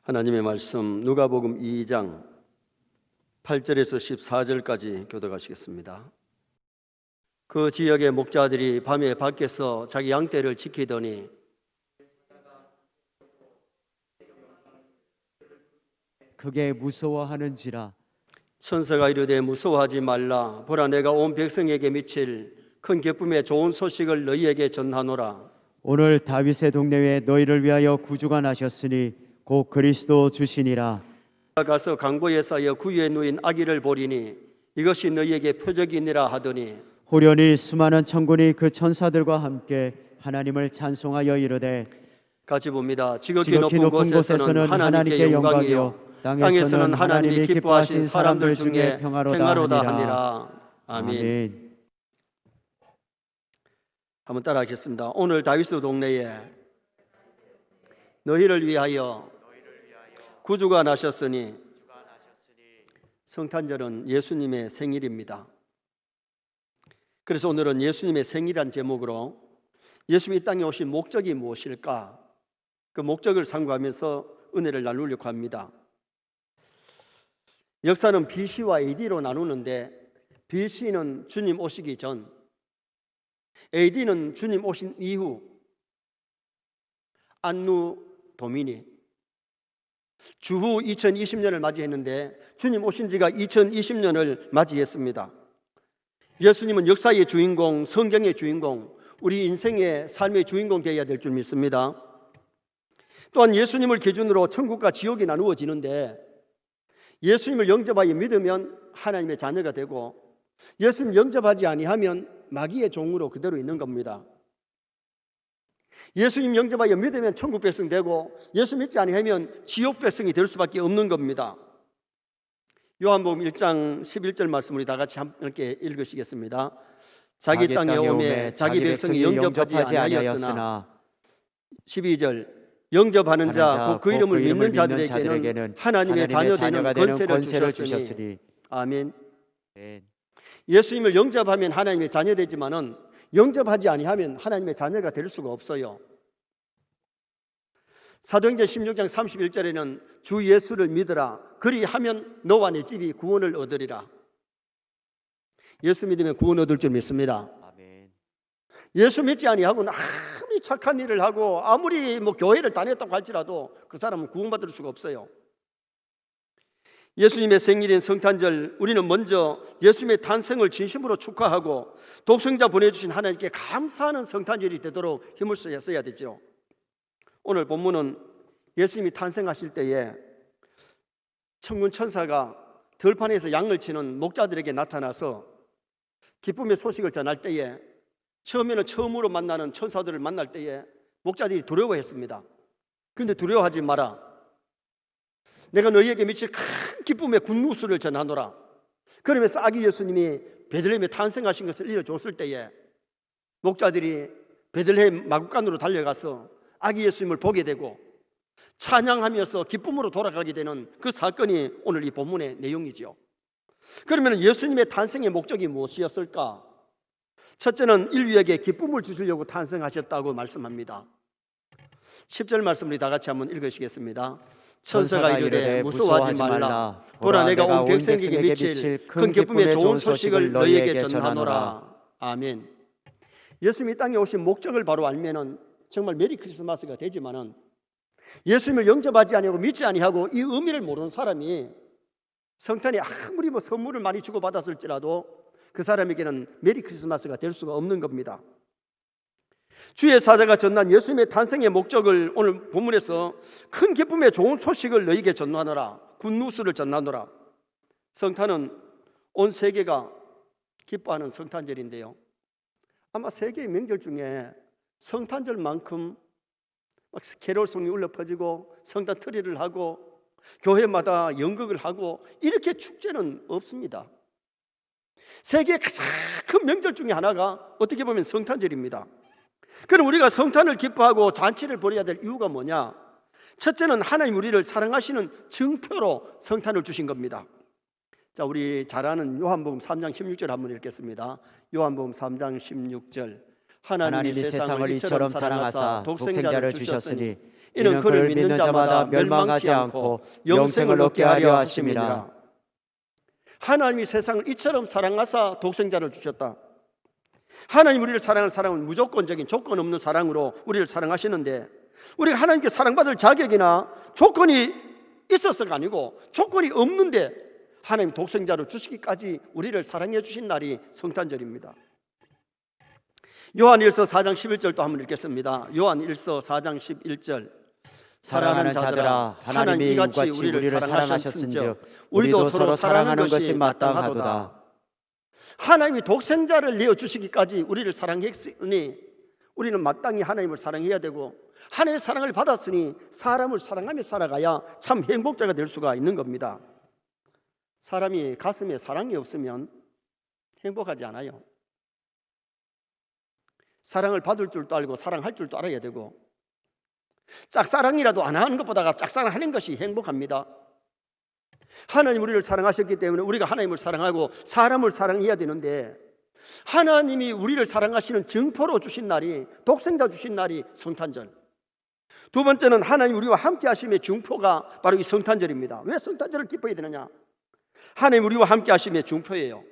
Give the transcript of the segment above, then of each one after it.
하나님의 말씀 누가복음 2장 8절에서 14절까지 교독하시겠습니다. 그 지역의 목자들이 밤에 밖에서 자기 양떼를 지키더니 크게 무서워하는지라. 천사가 이르되 무서워하지 말라. 보라, 내가 온 백성에게 미칠 큰 기쁨의 좋은 소식을 너희에게 전하노라. 오늘 다윗의 동네에 너희를 위하여 구주가 나셨으니 곧 그리스도 주시니라. 가서 강보에 쌓여 구유에 누인 아기를 보리니 이것이 너희에게 표적이니라 하더니 호련히 수많은 천군이 그 천사들과 함께 하나님을 찬송하여 이르되 같이 봅니다. 지극히 지극히 높은 곳에서는 하나님께 영광이요 땅에서는 하나님이 기뻐하신 사람들 중에 평화로다 하니라. 아멘. 한번 따라하겠습니다. 오늘 다윗의 동네에 너희를 위하여 구주가 나셨으니, 성탄절은 예수님의 생일입니다. 그래서 오늘은 예수님의 생일이란 제목으로 예수님이 땅에 오신 목적이 무엇일까, 그 목적을 상고하면서 은혜를 나누려고 합니다. 역사는 BC와 AD로 나누는데 BC는 주님 오시기 전, AD는 주님 오신 이후, 안누 도미니, 주후 2020년을 맞이했는데 주님 오신 지가 2020년을 맞이했습니다. 예수님은 역사의 주인공, 성경의 주인공, 우리 인생의 삶의 주인공 되어야 될 줄 믿습니다. 또한 예수님을 기준으로 천국과 지옥이 나누어지는데 예수님을 영접하여 믿으면 하나님의 자녀가 되고 예수님 영접하지 아니하면 마귀의 종으로 그대로 있는 겁니다. 예수님 영접하여 믿으면 천국 백성 되고 예수 믿지 아니하면 지옥 백성이 될 수밖에 없는 겁니다. 요한복음 1장 11절 말씀 우리 다 같이 함께 읽으시겠습니다. 자기 땅에 오매 자기 백성이 영접하지 아니하였으나 12절 영접하는 자, 그 이름을 믿는 자들에게는 하나님의 자녀 되는 권세를 주셨으니. 아멘. 예수님을 영접하면 하나님의 자녀 되지만은 영접하지 아니하면 하나님의 자녀가 될 수가 없어요. 사도행전 16장 31절에는 주 예수를 믿으라, 그리하면 너와 네 집이 구원을 얻으리라. 예수 믿으면 구원 얻을 줄 믿습니다. 아멘. 예수 믿지 아니하고는 아무리 착한 일을 하고 아무리 교회를 다녔다고 할지라도 그 사람은 구원받을 수가 없어요. 예수님의 생일인 성탄절, 우리는 먼저 예수님의 탄생을 진심으로 축하하고 독생자 보내주신 하나님께 감사하는 성탄절이 되도록 힘을 써야 되죠. 오늘 본문은 예수님이 탄생하실 때에 천군 천사가 들판에서 양을 치는 목자들에게 나타나서 기쁨의 소식을 전할 때에, 처음에는 처음으로 만나는 천사들을 만날 때에 목자들이 두려워했습니다. 그런데 두려워하지 마라, 내가 너희에게 미칠 큰 기쁨의 굿뉴스를 전하노라. 그러면서 아기 예수님이 베들레헴에 탄생하신 것을 알려줬을 때에 목자들이 베들레헴 마구간으로 달려가서 아기 예수님을 보게 되고 찬양하면서 기쁨으로 돌아가게 되는 그 사건이 오늘 이 본문의 내용이죠. 그러면 예수님의 탄생의 목적이 무엇이었을까? 첫째는 인류에게 기쁨을 주시려고 탄생하셨다고 말씀합니다. 10절 말씀 우리 다 같이 한번 읽으시겠습니다. 천사가 이르되 무서워하지 말라. 보라, 내가 온 백성에게 미칠 큰 기쁨의 좋은 소식을 너희에게 전하노라. 아멘. 예수님이 땅에 오신 목적을 바로 알면은 정말 메리 크리스마스가 되지만은 예수님을 영접하지 아니하고 믿지 아니하고 이 의미를 모르는 사람이 성탄에 아무리 선물을 많이 주고받았을지라도 그 사람에게는 메리 크리스마스가 될 수가 없는 겁니다. 주의 사자가 전한 예수님의 탄생의 목적을 오늘 본문에서 큰 기쁨의 좋은 소식을 너희에게 전하노라, 굿뉴스를 전하노라. 성탄은 온 세계가 기뻐하는 성탄절인데요, 아마 세계의 명절 중에 성탄절만큼 막 캐롤송이 울려 퍼지고 성탄 트리를 하고 교회마다 연극을 하고 이렇게 축제는 없습니다. 세계의 가장 큰 명절 중에 하나가 어떻게 보면 성탄절입니다. 그럼 우리가 성탄을 기뻐하고 잔치를 벌여야 될 이유가 뭐냐? 첫째는 하나님 우리를 사랑하시는 증표로 성탄을 주신 겁니다. 자, 우리 잘 아는 요한복음 3장 16절 한번 읽겠습니다. 요한복음 3장 16절. 하나님이 세상을 이처럼 사랑하사 독생자를 주셨으니 이는 그를 믿는 자마다 멸망하지 않고 영생을 얻게 하려 하심이라. 하나님이 세상을 이처럼 사랑하사 독생자를 주셨다. 하나님 우리를 사랑하는 사랑은 무조건적인 조건 없는 사랑으로 우리를 사랑하시는데, 우리가 하나님께 사랑받을 자격이나 조건이 있어서가 아니고 조건이 없는데 하나님 독생자를 주시기까지 우리를 사랑해 주신 날이 성탄절입니다. 요한일서 4장 11절도 한번 읽겠습니다. 요한일서 4장 11절. 사랑하는 자들아, 하나님이 이같이 우리를 사랑하셨은즉 우리도 서로 사랑하는 것이 마땅하도다. 하나님이 독생자를 내어주시기까지 우리를 사랑했으니 우리는 마땅히 하나님을 사랑해야 되고, 하나님의 사랑을 받았으니 사람을 사랑하며 살아가야 참 행복자가 될 수가 있는 겁니다. 사람이 가슴에 사랑이 없으면 행복하지 않아요. 사랑을 받을 줄도 알고 사랑할 줄도 알아야 되고, 짝사랑이라도 안 하는 것보다가 짝사랑하는 것이 행복합니다. 하나님 우리를 사랑하셨기 때문에 우리가 하나님을 사랑하고 사람을 사랑해야 되는데, 하나님이 우리를 사랑하시는 증표로 주신 날이, 독생자 주신 날이 성탄절. 두 번째는 하나님 우리와 함께 하심의 증표가 바로 이 성탄절입니다. 왜 성탄절을 기뻐해야 되느냐? 하나님 우리와 함께 하심의 증표예요.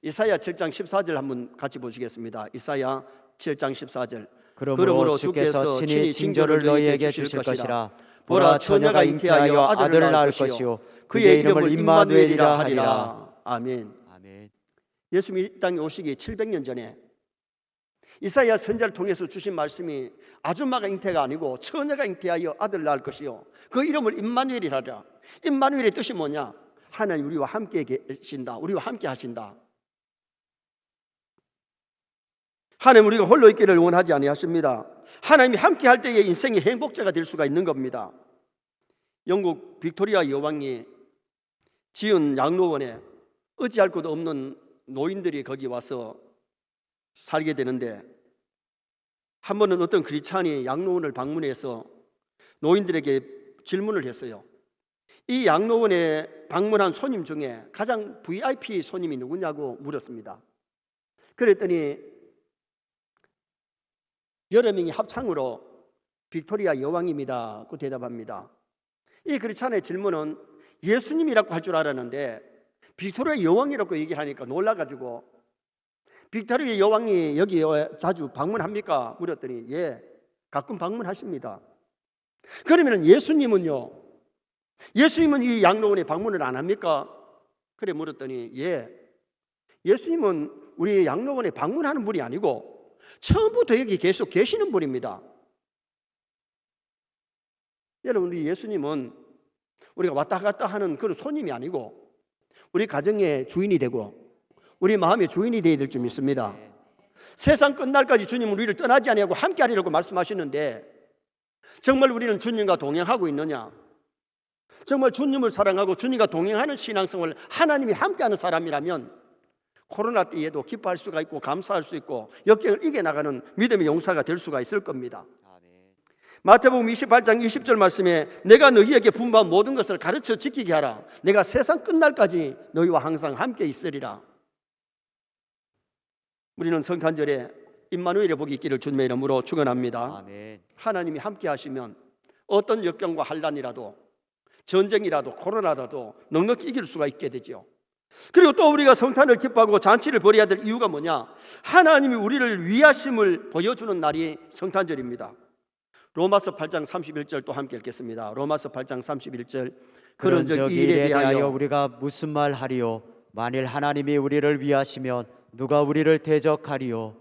이사야 7장 14절 한번 같이 보시겠습니다. 이사야 7장 14절. 그러므로 주께서 친히 징조를 너희에게 주실 것이라. 보라, 처녀가 잉태하여 아들을 낳을 것이요 그의 이름을 임마누엘이라 하리라. 아멘. 아멘. 예수님이 이 땅에 오시기 700년 전에 이사야 선지자를 통해서 주신 말씀이 아줌마가 잉태가 아니고 처녀가 잉태하여 아들을 낳을 것이요 그 이름을 임마누엘이라 하리라. 임마누엘의 뜻이 뭐냐? 하나님 우리와 함께 계신다, 우리와 함께 하신다. 하나님 우리가 홀로 있기를 원하지 아니하십니다. 하나님이 함께 할 때에 인생의 행복자가 될 수가 있는 겁니다. 영국 빅토리아 여왕이 지은 양로원에 어찌할 것도 없는 노인들이 거기 와서 살게 되는데, 한 번은 어떤 크리스찬이 양로원을 방문해서 노인들에게 질문을 했어요. 이 양로원에 방문한 손님 중에 가장 VIP 손님이 누구냐고 물었습니다. 그랬더니 여러 명이 합창으로 빅토리아 여왕입니다 그 대답합니다. 이 크리스찬의 질문은 예수님이라고 할 줄 알았는데 빅토리아 여왕이라고 얘기를 하니까 놀라가지고, 빅토리아 여왕이 여기 자주 방문합니까? 물었더니 예, 가끔 방문하십니다. 그러면 예수님은요? 예수님은 이 양로원에 방문을 안 합니까? 그래 물었더니 예, 예수님은 우리 양로원에 방문하는 분이 아니고 처음부터 여기 계속 계시는 분입니다. 여러분, 우리 예수님은 우리가 왔다 갔다 하는 그런 손님이 아니고 우리 가정의 주인이 되고 우리 마음의 주인이 되어야 될 줄 믿습니다. 세상 끝날까지 주님은 우리를 떠나지 아니하고 함께 하리라고 말씀하시는데, 정말 우리는 주님과 동행하고 있느냐? 정말 주님을 사랑하고 주님과 동행하는 신앙생활을 하나님이 함께하는 사람이라면 코로나 때에도 기뻐할 수가 있고 감사할 수 있고 역경을 이겨나가는 믿음의 용사가 될 수가 있을 겁니다. 마태복음 28장 20절 말씀에 내가 너희에게 분부한 모든 것을 가르쳐 지키게 하라. 내가 세상 끝날까지 너희와 항상 함께 있으리라. 우리는 성탄절에 임마누엘의 복이 있기를 주님의 이름으로 축원합니다. 아멘. 하나님이 함께 하시면 어떤 역경과 환난이라도, 전쟁이라도, 코로나라도 넉넉히 이길 수가 있게 되죠. 그리고 또 우리가 성탄을 기뻐하고 잔치를 벌여야 될 이유가 뭐냐? 하나님이 우리를 위하심을 보여주는 날이 성탄절입니다. 로마서 8장 31절 또 함께 읽겠습니다. 로마서 8장 31절. 그런즉 이 일에 대하여 우리가 무슨 말 하리요? 만일 하나님이 우리를 위하시면 누가 우리를 대적하리요?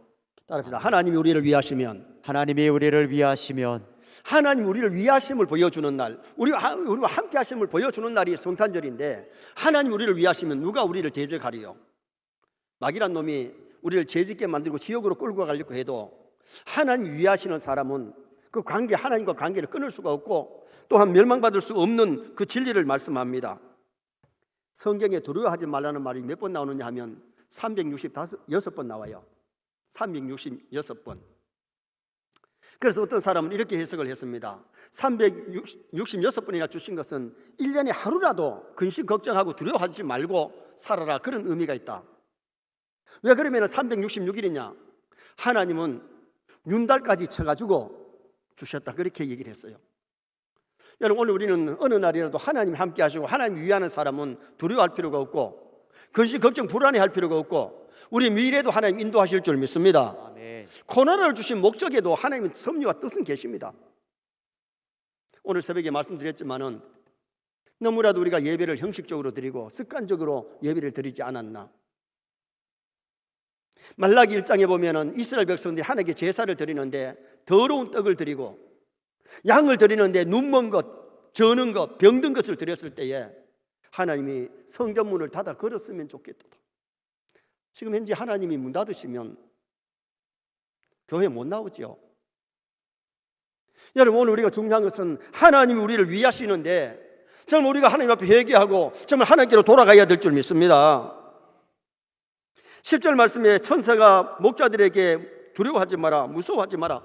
따라합시다. 하나님이 우리를 위하시면, 하나님이 우리를 위하시면, 하나님 우리를 위하심을 보여주는 날, 우리와 함께 하심을 보여주는 날이 성탄절인데, 하나님 우리를 위하시면 누가 우리를 대적하리요? 마귀란 놈이 우리를 죄짓게 만들고 지옥으로 끌고 가려고 해도 하나님 위하시는 사람은 그 관계, 하나님과 관계를 끊을 수가 없고 또한 멸망받을 수 없는 그 진리를 말씀합니다. 성경에 두려워하지 말라는 말이 몇 번 나오느냐 하면 366번 나와요. 366번. 그래서 어떤 사람은 이렇게 해석을 했습니다. 366번이나 주신 것은 1년에 하루라도 근심 걱정하고 두려워하지 말고 살아라, 그런 의미가 있다. 왜 그러면 366일이냐? 하나님은 윤달까지 쳐가지고 주셨다, 그렇게 얘기를 했어요. 여러분, 오늘 우리는 어느 날이라도 하나님 함께 하시고 하나님 위하는 사람은 두려워할 필요가 없고 근심 걱정 불안해할 필요가 없고 우리 미래도 하나님 인도하실 줄 믿습니다. 아멘. 코로나를 주신 목적에도 하나님의 섭리와 뜻은 계십니다. 오늘 새벽에 말씀드렸지만은 너무나도 우리가 예배를 형식적으로 드리고 습관적으로 예배를 드리지 않았나. 말라기 1장에 보면은 이스라엘 백성들이 하나님께 제사를 드리는데 더러운 떡을 드리고 양을 드리는데 눈먼 것, 저는 것, 병든 것을 드렸을 때에 하나님이 성전문을 닫아 걸었으면 좋겠다. 지금 현재 하나님이 문 닫으시면 교회 못 나오죠. 여러분, 오늘 우리가 중요한 것은 하나님이 우리를 위하시는데 정말 우리가 하나님 앞에 회개하고 정말 하나님께로 돌아가야 될 줄 믿습니다. 10절 말씀에 천사가 목자들에게 두려워하지 마라, 무서워하지 마라.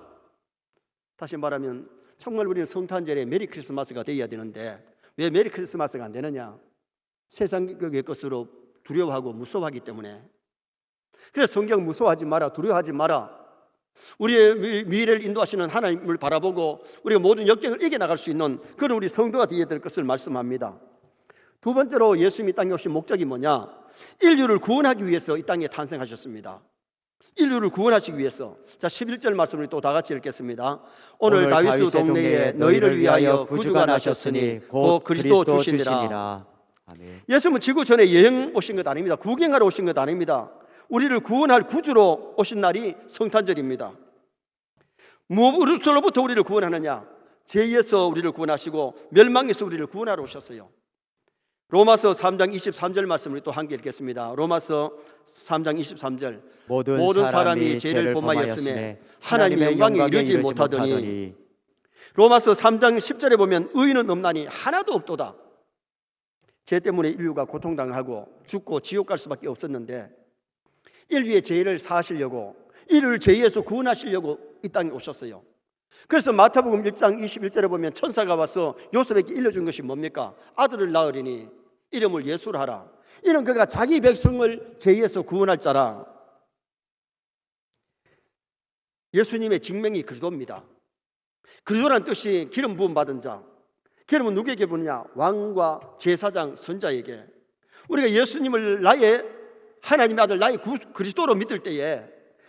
다시 말하면 정말 우리는 성탄절에 메리 크리스마스가 되어야 되는데 왜 메리 크리스마스가 안 되느냐? 세상의 것으로 두려워하고 무서워하기 때문에. 그래서 성경 무서워하지 마라, 두려워하지 마라. 우리의 미래를 인도하시는 하나님을 바라보고 우리가 모든 역경을 이겨나갈 수 있는 그런 우리 성도가 되어야 될 것을 말씀합니다. 두 번째로 예수님이 땅에 오신 목적이 뭐냐? 인류를 구원하기 위해서 이 땅에 탄생하셨습니다. 인류를 구원하시기 위해서. 자, 11절 말씀을 또 다 같이 읽겠습니다. 오늘 다윗의 동네에 너희를 위하여 구주가 나셨으니 곧 그리스도 주시니라. 아멘. 예수님은 지구 전에 여행 오신 것 아닙니다. 구경하러 오신 것 아닙니다. 우리를 구원할 구주로 오신 날이 성탄절입니다. 무엇으로부터 우리를 구원하느냐? 죄에서 우리를 구원하시고 멸망에서 우리를 구원하러 오셨어요. 로마서 3장 23절 말씀을 또 한 개 읽겠습니다. 로마서 3장 23절. 모든 사람이 죄를 범하였음에 하나님의 영광에 이르지 못하더니. 로마서 3장 10절에 보면 의인은 없나니 하나도 없도다. 죄 때문에 인류가 고통당하고 죽고 지옥 갈 수밖에 없었는데 인류의 죄를 사하시려고, 인류를 죄에서 구원하시려고 이 땅에 오셨어요. 그래서 마태복음 1장 21절에 보면 천사가 와서 요셉에게 일러준 것이 뭡니까? 아들을 낳으리니 이름을 예수라 하라. 이는 그가 자기 백성을 죄에서 구원할 자라. 예수님의 직명이 그리스도입니다. 그리스도란 뜻이 기름 부음 받은 자. 기름은 누구에게 부느냐? 왕과 제사장, 선자에게. 우리가 예수님을 나의 하나님의 아들, 나의 그리스도로 믿을 때에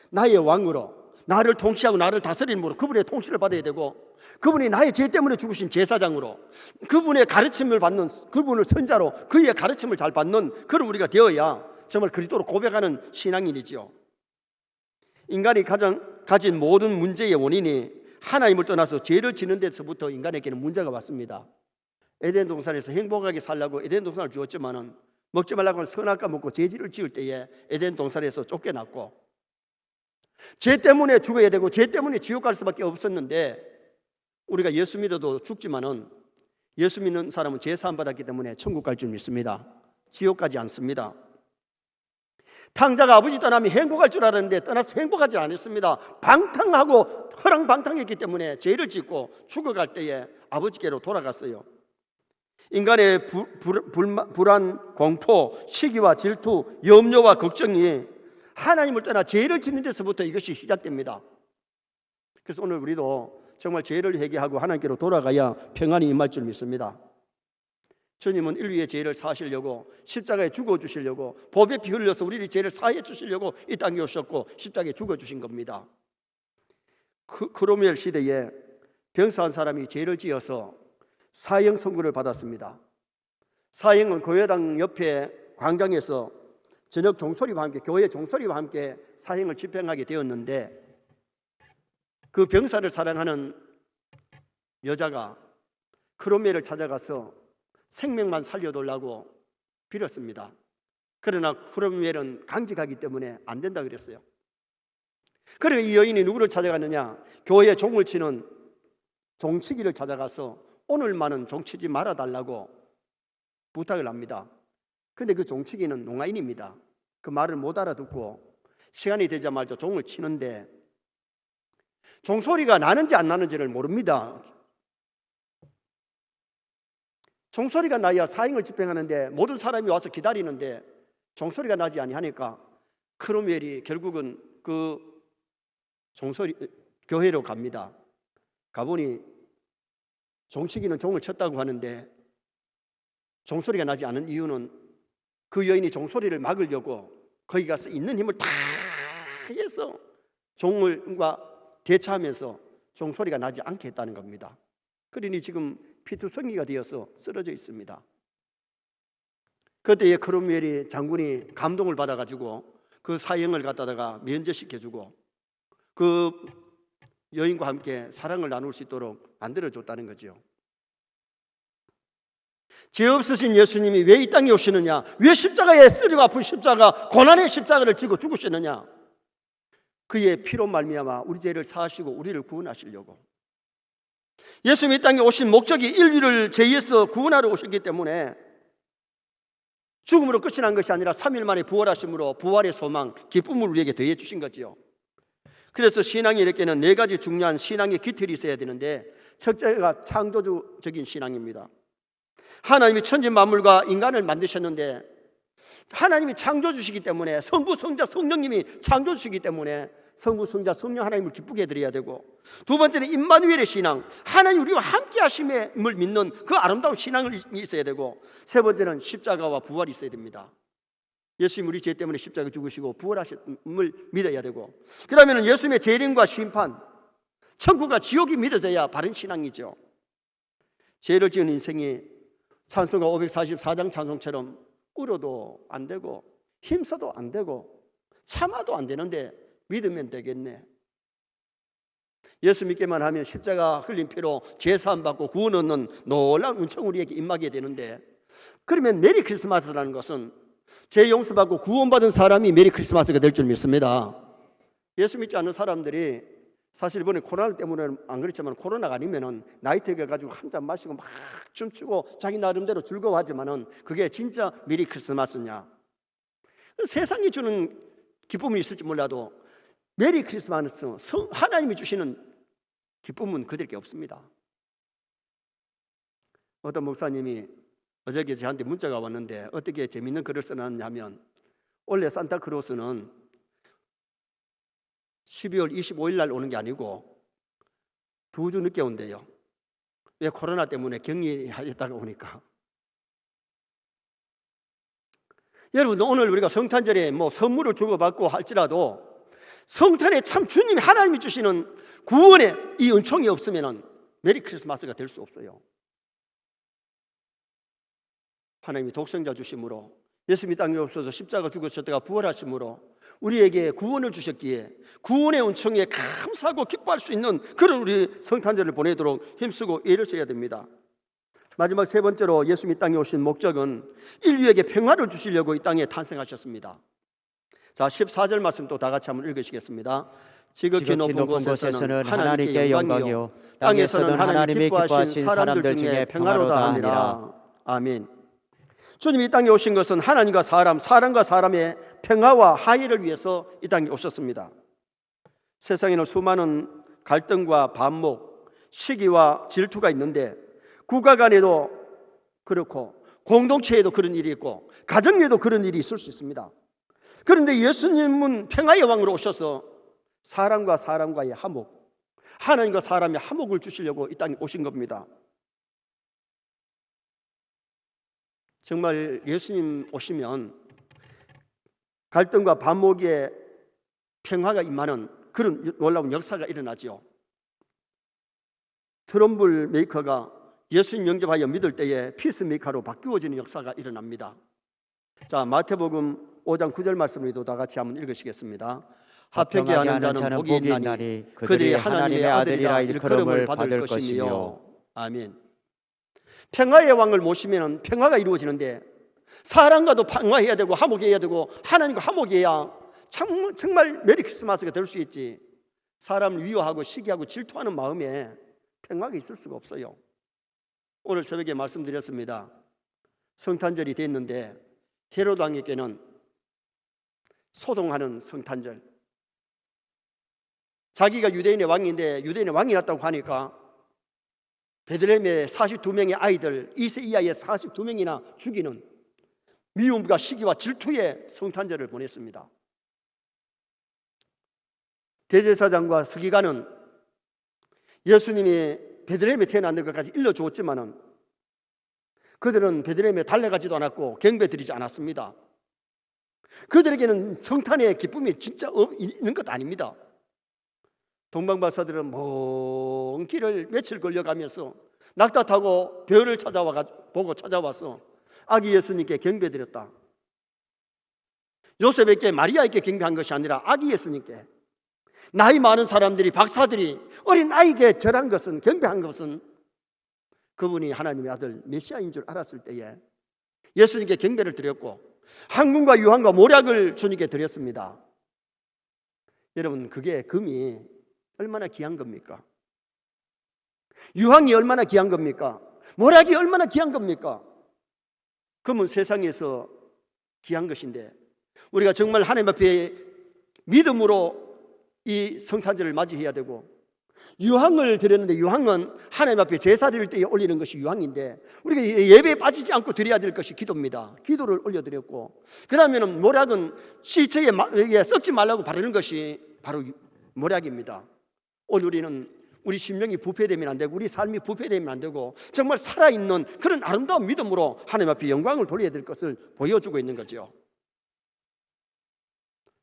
나의 왕으로, 나를 통치하고 나를 다스리는 분으로 그분의 통치를 받아야 되고, 그분이 나의 죄 때문에 죽으신 제사장으로, 그분의 가르침을 받는, 그분을 선자로 그의 가르침을 잘 받는 그런 우리가 되어야 정말 그리스도로 고백하는 신앙인이지요. 인간이 가진 모든 문제의 원인이 하나님을 떠나서 죄를 지는 데서부터 인간에게는 문제가 왔습니다. 에덴 동산에서 행복하게 살려고 에덴 동산을 주었지만은 먹지 말라고 하는 선악과 먹고 죄질을 지을 때에 에덴 동산에서 쫓겨났고, 죄 때문에 죽어야 되고 죄 때문에 지옥 갈 수밖에 없었는데, 우리가 예수 믿어도 죽지만은 예수 믿는 사람은 죄 사함 받았기 때문에 천국 갈 줄 믿습니다. 지옥 가지 않습니다. 탕자가 아버지 떠나면 행복할 줄 알았는데 떠나서 행복하지 않았습니다. 방탕하고 허랑방탕했기 때문에 죄를 짓고 죽어갈 때에 아버지께로 돌아갔어요. 인간의 불안, 공포, 시기와 질투, 염려와 걱정이 하나님을 떠나 죄를 짓는 데서부터 이것이 시작됩니다. 그래서 오늘 우리도 정말 죄를 회개하고 하나님께로 돌아가야 평안이 임할 줄 믿습니다. 주님은 인류의 죄를 사하시려고 십자가에 죽어주시려고 보배 피 흘려서 우리의 죄를 사해 주시려고 이 땅에 오셨고 십자가에 죽어주신 겁니다. 크로멜 시대에 병사한 사람이 죄를 지어서 사형 선고를 받았습니다. 사형은 교회당 옆에 광장에서 저녁 종소리와 함께, 교회 종소리와 함께 사형을 집행하게 되었는데, 그 병사를 사랑하는 여자가 크로멜을 찾아가서 생명만 살려달라고 빌었습니다. 그러나 크로멜은 강직하기 때문에 안 된다 그랬어요. 그래서 이 여인이 누구를 찾아갔느냐? 교회에 종을 치는 종치기를 찾아가서 오늘만은 종치지 말아달라고 부탁을 합니다. 그런데 그 종치기는 농아인입니다. 그 말을 못 알아듣고 시간이 되자마자 종을 치는데 종소리가 나는지 안 나는지를 모릅니다. 종소리가 나야 사형을 집행하는데 모든 사람이 와서 기다리는데 종소리가 나지 아니하니까 크로멜이 결국은 그 교회로 갑니다. 가보니 종치기는 종을 쳤다고 하는데 종소리가 나지 않은 이유는 그 여인이 종소리를 막으려고 거기 가서 있는 힘을 다 해서 종과 대처하면서 종소리가 나지 않게 했다는 겁니다. 그러니 지금 피투성이가 되어서 쓰러져 있습니다. 그때에 크롬웰이 장군이 감동을 받아가지고 그 사형을 갖다가 면제시켜주고 그 여인과 함께 사랑을 나눌 수 있도록 만들어줬다는 거죠. 죄 없으신 예수님이 왜 이 땅에 오시느냐? 왜 십자가에 쓰리고 아픈 십자가, 고난의 십자가를 지고 죽으시느냐? 그의 피로 말미암아 우리 죄를 사하시고 우리를 구원하시려고. 예수님이 이 땅에 오신 목적이 인류를 죄에서 구원하러 오셨기 때문에 죽음으로 끝이 난 것이 아니라 3일 만에 부활하심으로 부활의 소망, 기쁨을 우리에게 더해 주신 거지요. 그래서 신앙인에게는 4가지 중요한 신앙의 기틀이 있어야 되는데, 첫째가 창조주적인 신앙입니다. 하나님이 천지 만물과 인간을 만드셨는데 하나님이 창조주시기 때문에, 성부, 성자, 성령님이 창조주시기 때문에 성부, 성자, 성령 하나님을 기쁘게 해드려야 되고, 두 번째는 임마누엘의 신앙, 하나님 우리와 함께 하심을 믿는 그 아름다운 신앙이 있어야 되고, 세 번째는 십자가와 부활이 있어야 됩니다. 예수님 우리 죄 때문에 십자가 죽으시고 부활하심을 믿어야 되고, 그 다음에는 예수님의 재림과 심판, 천국과 지옥이 믿어져야 바른 신앙이죠. 죄를 지은 인생이 찬송가 544장 찬송처럼 울어도 안 되고 힘써도 안 되고 참아도 안 되는데 믿으면 되겠네. 예수 믿기만 하면 십자가 흘린 피로 죄사함 받고 구원 얻는 놀라운 은총 우리에게 임하게 되는데, 그러면 메리 크리스마스라는 것은 죄 용서받고 구원받은 사람이 메리 크리스마스가 될 줄 믿습니다. 예수 믿지 않는 사람들이 사실 이번에 코로나 때문에 안 그렇지만, 코로나가 아니면은 나이트에 가지고 한 잔 마시고 막 춤추고 자기 나름대로 즐거워하지만은 그게 진짜 메리 크리스마스냐? 세상이 주는 기쁨이 있을지 몰라도 메리 크리스마스, 하나님이 주시는 기쁨은 그들 게 없습니다. 어떤 목사님이 어저께 저한테 문자가 왔는데 어떻게 재밌는 글을 써놨냐면, 원래 산타크로스는 12월 25일 날 오는 게 아니고 2주 늦게 온대요. 왜? 코로나 때문에 격리하였다가 오니까. 여러분, 오늘 우리가 성탄절에 선물을 주고받고 할지라도 성탄에 참 주님이 하나님이 주시는 구원의 이 은총이 없으면 메리 크리스마스가 될 수 없어요. 하나님이 독생자 주심으로, 예수님이 땅에 오셔서 십자가 죽으셨다가 부활하심으로 우리에게 구원을 주셨기에 구원의 은총에 감사하고 기뻐할 수 있는 그런 우리 성탄절을 보내도록 힘쓰고 애를 써야 됩니다. 마지막 세 번째로 예수님이 땅에 오신 목적은 인류에게 평화를 주시려고 이 땅에 탄생하셨습니다. 자, 14절 말씀 또 다 같이 한번 읽으시겠습니다. 지극히 높은 곳에서는 하나님께 영광이요 땅에서는 하나님이 기뻐하신 사람들 중에 평화로다 하니라. 아멘. 주님이 이 땅에 오신 것은 하나님과 사람과 사람의 평화와 화해를 위해서 이 땅에 오셨습니다. 세상에는 수많은 갈등과 반목, 시기와 질투가 있는데, 국가 간에도 그렇고 공동체에도 그런 일이 있고 가정에도 그런 일이 있을 수 있습니다. 그런데 예수님은 평화의 왕으로 오셔서 사람과 사람과의 화목, 하나님과 사람의 화목을 주시려고 이 땅에 오신 겁니다. 정말 예수님 오시면 갈등과 반목에 평화가 임하는 그런 놀라운 역사가 일어나죠. 트럼블 메이커가 예수님 영접하여 믿을 때에 피스메이커로 바뀌어지는 역사가 일어납니다. 자, 마태복음 5장 9절 말씀을 다 같이 한번 읽으시겠습니다. 합평케 하는 자는 복이 있나니 그들이 하나님의 아들이라 일컬음을 받을 것이며. 아멘. 평화의 왕을 모시면 평화가 이루어지는데, 사람과도 평화해야 되고 화목해야 되고 하나님과 화목해야 정말 메리 크리스마스가 될 수 있지. 사람을 위협하고 시기하고 질투하는 마음에 평화가 있을 수가 없어요. 오늘 새벽에 말씀드렸습니다. 성탄절이 됐는데 헤로드 왕에게는 소동하는 성탄절, 자기가 유대인의 왕인데 유대인의 왕이 났다고 하니까 베들레헴의 42명의 아이들, 2세 이하의 42명이나 죽이는 미움과 시기와 질투의 성탄절을 보냈습니다. 대제사장과 서기관은 예수님이 베들레헴에 태어났는 것까지 일러주었지만은 그들은 베들레헴에 달려가지도 않았고 경배드리지 않았습니다. 그들에게는 성탄의 기쁨이 진짜 있는 것 아닙니다. 동방박사들은 먼 길을 며칠 걸려가면서 낙타 타고 별을 보고 찾아와서 아기 예수님께 경배드렸다. 요셉에게 마리아에게 경배한 것이 아니라 아기 예수님께, 나이 많은 사람들이, 박사들이 어린 아이에게 절한 것은, 경배한 것은 그분이 하나님의 아들 메시아인 줄 알았을 때에 예수님께 경배를 드렸고 황금과 유황과 모략을 주님께 드렸습니다. 여러분, 그게 금이 얼마나 귀한 겁니까? 유황이 얼마나 귀한 겁니까? 모략이 얼마나 귀한 겁니까? 금은 세상에서 귀한 것인데 우리가 정말 하나님 앞에 믿음으로 이 성탄절을 맞이해야 되고, 유황을 드렸는데 유황은 하나님 앞에 제사 드릴 때에 올리는 것이 유황인데 우리가 예배에 빠지지 않고 드려야 될 것이 기도입니다. 기도를 올려드렸고, 그 다음에는 모략은 시체에 썩지 말라고 바르는 것이 바로 모략입니다. 오늘 우리는 우리 심령이 부패되면 안 되고 우리 삶이 부패되면 안 되고 정말 살아있는 그런 아름다운 믿음으로 하나님 앞에 영광을 돌려야 될 것을 보여주고 있는 거죠.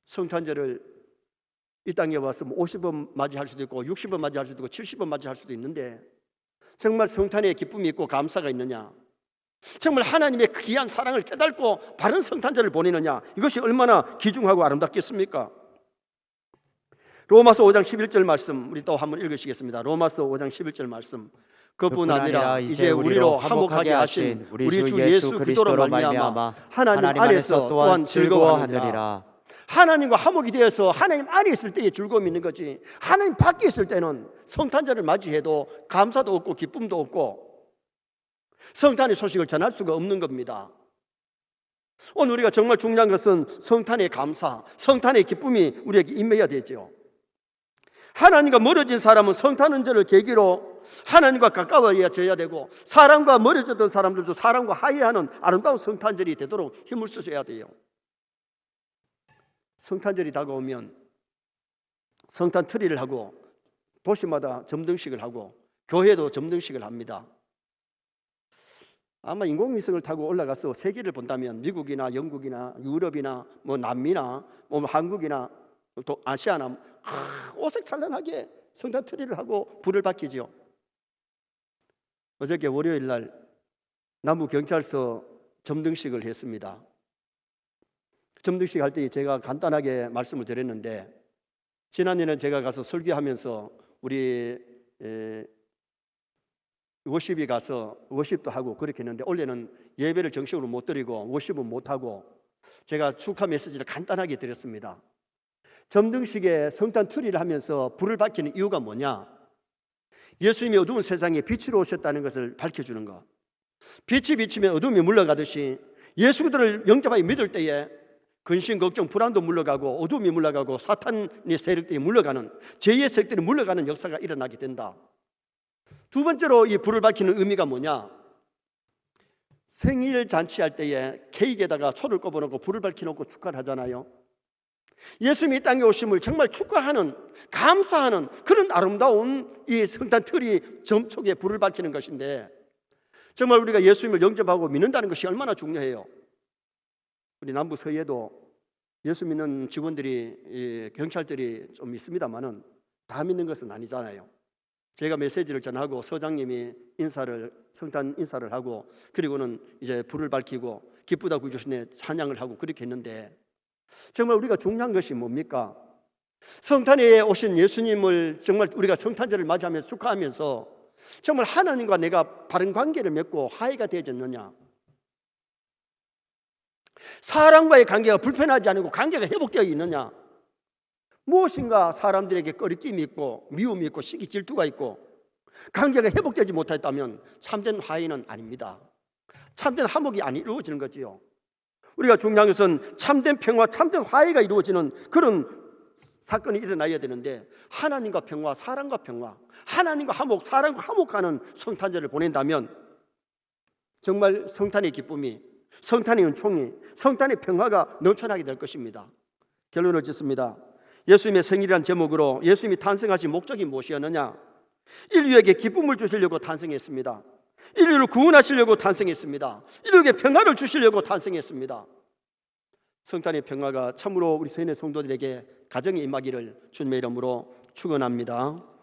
성탄절을 이 땅에 와서 50번 맞이할 수도 있고 60번 맞이할 수도 있고 70번 맞이할 수도 있는데 정말 성탄의 기쁨이 있고 감사가 있느냐, 정말 하나님의 귀한 사랑을 깨닫고 바른 성탄절을 보내느냐, 이것이 얼마나 귀중하고 아름답겠습니까? 로마서 5장 11절 말씀 우리 또 한번 읽으시겠습니다. 로마서 5장 11절 말씀. 그뿐 아니라 이제 우리로 화목하게 하신 우리 주 예수 그리스도로 말미암아 하나님 안에서 또한 즐거워하느니라. 하나님과 화목이 되어서 하나님 안에 있을 때에 즐거움이 있는 거지, 하나님 밖에 있을 때는 성탄절을 맞이해도 감사도 없고 기쁨도 없고 성탄의 소식을 전할 수가 없는 겁니다. 오늘 우리가 정말 중요한 것은 성탄의 감사, 성탄의 기쁨이 우리에게 임해야 되죠. 하나님과 멀어진 사람은 성탄절을 계기로 하나님과 가까워져야 되고, 사람과 멀어졌던 사람들도 사람과 화해하는 아름다운 성탄절이 되도록 힘을 쓰셔야 돼요. 성탄절이 다가오면 성탄 트리를 하고 도시마다 점등식을 하고 교회도 점등식을 합니다. 아마 인공위성을 타고 올라가서 세계를 본다면 미국이나 영국이나 유럽이나 남미나 한국이나 또 아시아나 오색찬란하게 성탄 트리를 하고 불을 밝히죠. 어저께 월요일 날 남부경찰서 점등식을 했습니다. 점등식 할 때 제가 간단하게 말씀을 드렸는데, 지난해는 제가 가서 설교하면서 우리 워십이 가서 워십도 하고 그렇게 했는데, 올해는 예배를 정식으로 못 드리고 워십은 못 하고 제가 축하 메시지를 간단하게 드렸습니다. 점등식에 성탄 트리를 하면서 불을 밝히는 이유가 뭐냐? 예수님이 어두운 세상에 빛으로 오셨다는 것을 밝혀주는 것. 빛이 비치면 어둠이 물러가듯이 예수들을 영접하여 믿을 때에 근심, 걱정, 불안도 물러가고 어둠이 물러가고 사탄의 세력들이 물러가는, 죄의 세력들이 물러가는 역사가 일어나게 된다. 두 번째로 이 불을 밝히는 의미가 뭐냐? 생일 잔치할 때에 케이크에다가 초를 꼽아놓고 불을 밝혀놓고 축하를 하잖아요. 예수님이 이 땅에 오심을 정말 축하하는, 감사하는 그런 아름다운 이 성탄 트리 점촉에 불을 밝히는 것인데, 정말 우리가 예수님을 영접하고 믿는다는 것이 얼마나 중요해요. 우리 남부 서해도 예수 믿는 직원들이, 경찰들이 좀 있습니다만은 다 믿는 것은 아니잖아요. 제가 메시지를 전하고 서장님이 성탄 인사를 하고, 그리고는 이제 불을 밝히고 기쁘다 구주시네 찬양을 하고 그렇게 했는데, 정말 우리가 중요한 것이 뭡니까? 성탄에 오신 예수님을 정말 우리가 성탄절을 맞이하면서 축하하면서 정말 하나님과 내가 바른 관계를 맺고 화해가 되어졌느냐? 사람과의 관계가 불편하지 않고 관계가 회복되어 있느냐? 무엇인가 사람들에게 꺼리낌이 있고 미움이 있고 시기 질투가 있고 관계가 회복되지 못했다면 참된 화해는 아닙니다. 참된 화목이 안 이루어지는 거지요. 우리가 중요한 것은 참된 평화, 참된 화해가 이루어지는 그런 사건이 일어나야 되는데, 하나님과 평화, 사람과 평화, 하나님과 화목, 사람과 화목하는 성탄절을 보낸다면 정말 성탄의 기쁨이, 성탄의 은총이, 성탄의 평화가 넘쳐나게 될 것입니다. 결론을 짓습니다. 예수님의 생일이라는 제목으로 예수님이 탄생하신 목적이 무엇이었느냐? 인류에게 기쁨을 주시려고 탄생했습니다. 인류를 구원하시려고 탄생했습니다. 인류에게 평화를 주시려고 탄생했습니다. 성탄의 평화가 참으로 우리 세인의 성도들에게 가정에 임하기를 주님의 이름으로 축원합니다.